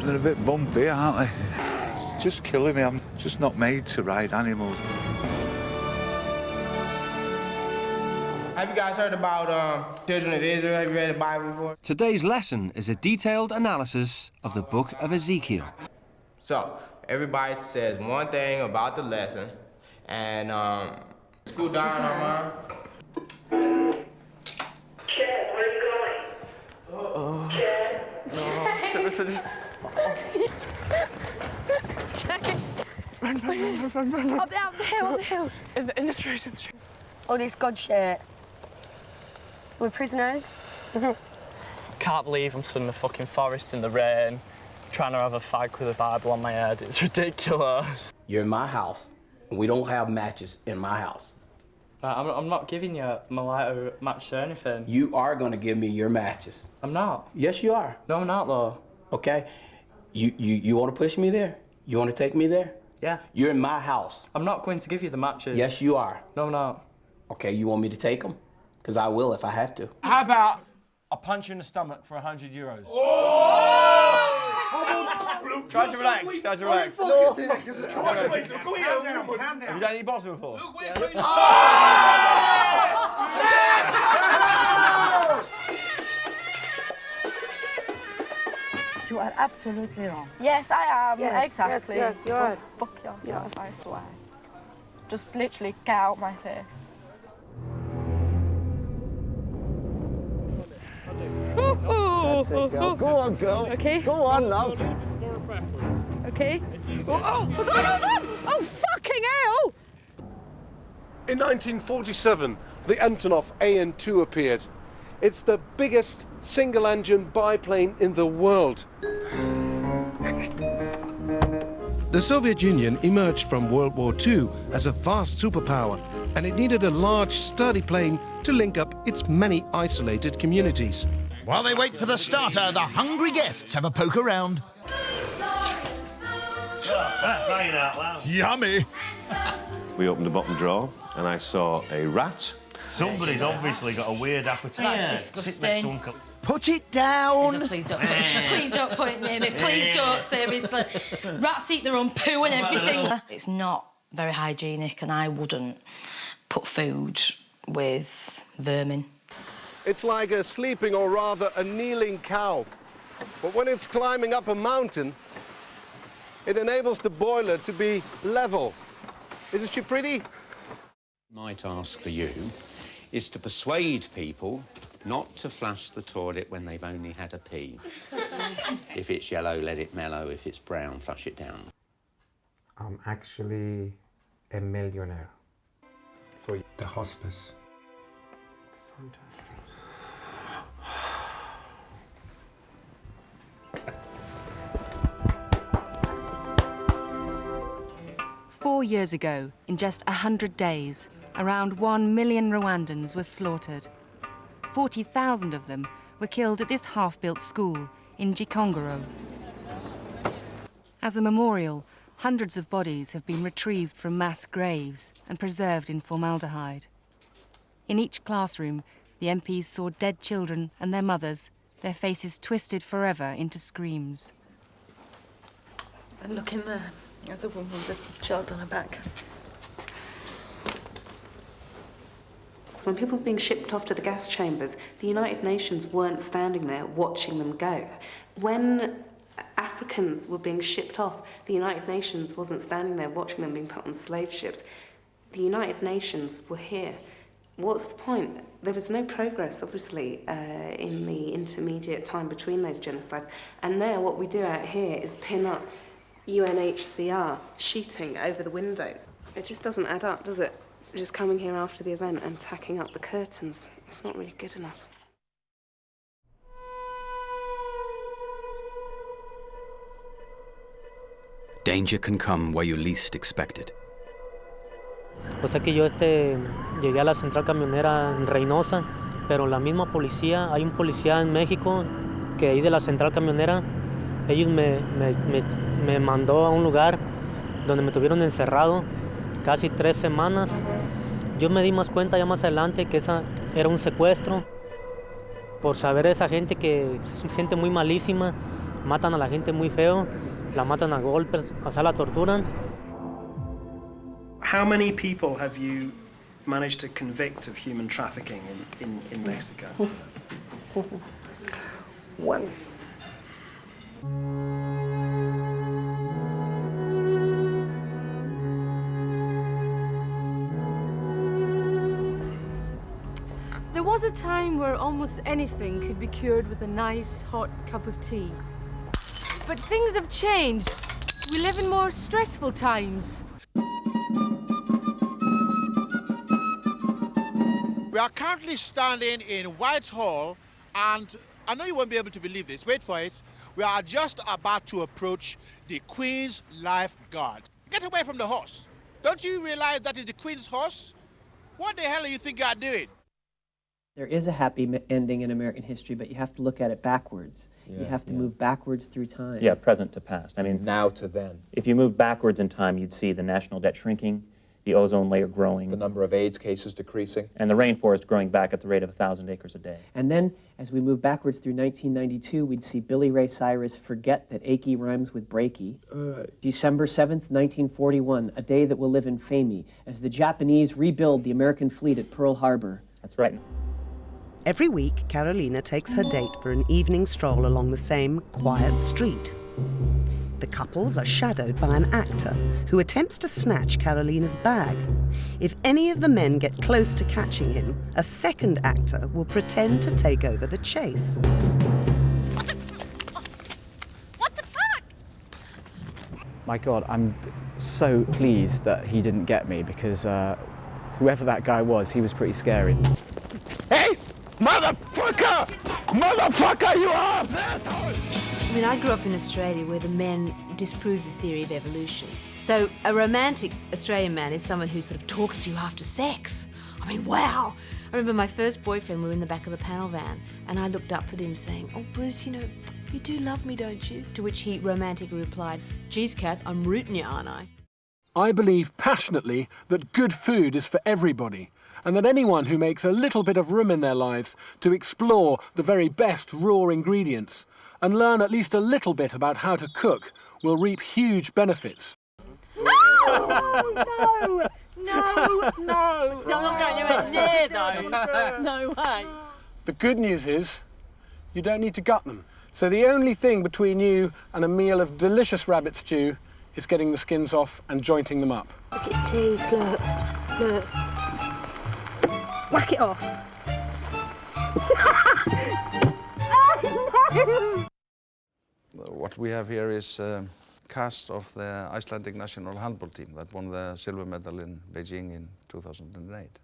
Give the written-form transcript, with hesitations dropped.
They're a bit bumpy, aren't they? It's just killing me. I'm just not made to ride animals. Have you guys heard about children of Israel? Have you read the Bible before? Today's lesson is a detailed analysis of the book of Ezekiel. So, everybody says one thing about the lesson, and scoot down, Armand. Chad, where are you going? Chad? No, listen. Run. Up the hill. In the trees. All this God shit. We're prisoners. Can't believe I'm stood in the fucking forest in the rain, trying to have a fag with a Bible on my head. It's ridiculous. You're in my house, and we don't have matches in my house. I'm not giving you my lighter match or anything. You are going to give me your matches. I'm not. Yes, you are. No, I'm not, though. Okay? You want to push me there? You want to take me there? Yeah. You're in my house. I'm not going to give you the matches. Yes, you are. No, I'm not. Okay, you want me to take them? Because I will if I have to. How about I punch you in the stomach for €100? Try to relax. Have you done any boxing before? You are absolutely wrong. Yes, I am. Yes, exactly. yes, you're right. Fuck yourself, I swear. Just literally get out my face. That's it, girl. Go on, girl. Okay. Go on, love. Okay. Oh, fucking hell! In 1947, the Antonov AN-2 appeared. It's the biggest single-engine biplane in the world. The Soviet Union emerged from World War II as a vast superpower, and it needed a large, sturdy plane to link up its many isolated communities. While they wait for the starter, the hungry guests have a poke around. Yummy! We opened the bottom drawer and I saw a rat. Somebody's obviously got a weird appetite. That's disgusting. Put it down! Please don't put it near me. Please don't, seriously. Rats eat their own poo and everything. It's not very hygienic, and I wouldn't put food with vermin. It's like a sleeping, or rather a kneeling cow. But when it's climbing up a mountain, it enables the boiler to be level. Isn't she pretty? My task for you is to persuade people not to flush the toilet when they've only had a pee. If it's yellow, let it mellow. If it's brown, flush it down. I'm actually a millionaire. For the hospice. Fantastic. 4 years ago, in just 100 days, around 1 million Rwandans were slaughtered. 40,000 of them were killed at this half-built school in Gikongoro. As a memorial, hundreds of bodies have been retrieved from mass graves and preserved in formaldehyde. In each classroom, the MPs saw dead children and their mothers, their faces twisted forever into screams. And look in there. There's a woman with a child on her back. When people were being shipped off to the gas chambers, the United Nations weren't standing there watching them go. When Africans were being shipped off, the United Nations wasn't standing there watching them being put on slave ships. The United Nations were here. What's the point? There was no progress, obviously, in the intermediate time between those genocides. And now what we do out here is pin up UNHCR sheeting over the windows. It just doesn't add up, does it? Just coming here after the event and tacking up the curtains. It's not really good enough. Danger can come where you least expect it. O sea que yo llegué a la central camionera en Reynosa, pero la misma policía, hay un policía en México que ahí de la central camionera, ellos me mandó a un lugar donde me tuvieron encerrado casi 3 semanas. Yo me di más cuenta ya más adelante que esa era un secuestro por saber esa gente que es gente muy malísima, Matan a la gente muy feo, la matan a golpes, o sea, la torturan. How many people have you managed to convict of human trafficking in Mexico? One. There was a time where almost anything could be cured with a nice, hot cup of tea. But things have changed. We live in more stressful times. We are currently standing in Whitehall, and I know you won't be able to believe this. Wait for it. We are just about to approach the Queen's Life Guard. Get away from the horse. Don't you realize that is the Queen's horse? What the hell do you think you are doing? There is a happy ending in American history, but you have to look at it backwards. You have to move backwards through time. Yeah, present to past. I mean, now to then. If you move backwards in time, you'd see the national debt shrinking, the ozone layer growing, the number of AIDS cases decreasing, and the rainforest growing back at the rate of 1,000 acres a day. And then, as we move backwards through 1992, we'd see Billy Ray Cyrus forget that achy rhymes with breaky. December 7th, 1941, a day that will live in infamy, as the Japanese rebuild the American fleet at Pearl Harbor. That's right. Every week, Carolina takes her date for an evening stroll along the same quiet street. The couples are shadowed by an actor who attempts to snatch Carolina's bag. If any of the men get close to catching him, a second actor will pretend to take over the chase. My God, I'm so pleased that he didn't get me because whoever that guy was, he was pretty scary. Hey, motherfucker! Motherfucker, you are this! I mean, I grew up in Australia where the men disprove the theory of evolution. So a romantic Australian man is someone who sort of talks to you after sex. I mean, wow! I remember my first boyfriend, we were in the back of the panel van, and I looked up at him saying, "Oh, Bruce, you know, you do love me, don't you?" To which he romantically replied, "Geez, Kath, I'm rooting you, aren't I?" I believe passionately that good food is for everybody, and that anyone who makes a little bit of room in their lives to explore the very best raw ingredients and learn at least a little bit about how to cook will reap huge benefits. No! No! No! No! I'm not going anywhere near those. No way. The good news is you don't need to gut them. So the only thing between you and a meal of delicious rabbit stew is getting the skins off and jointing them up. Look at his teeth, look. Look. Whack it off. What we have here is a cast of the Icelandic national handball team that won the silver medal in Beijing in 2008.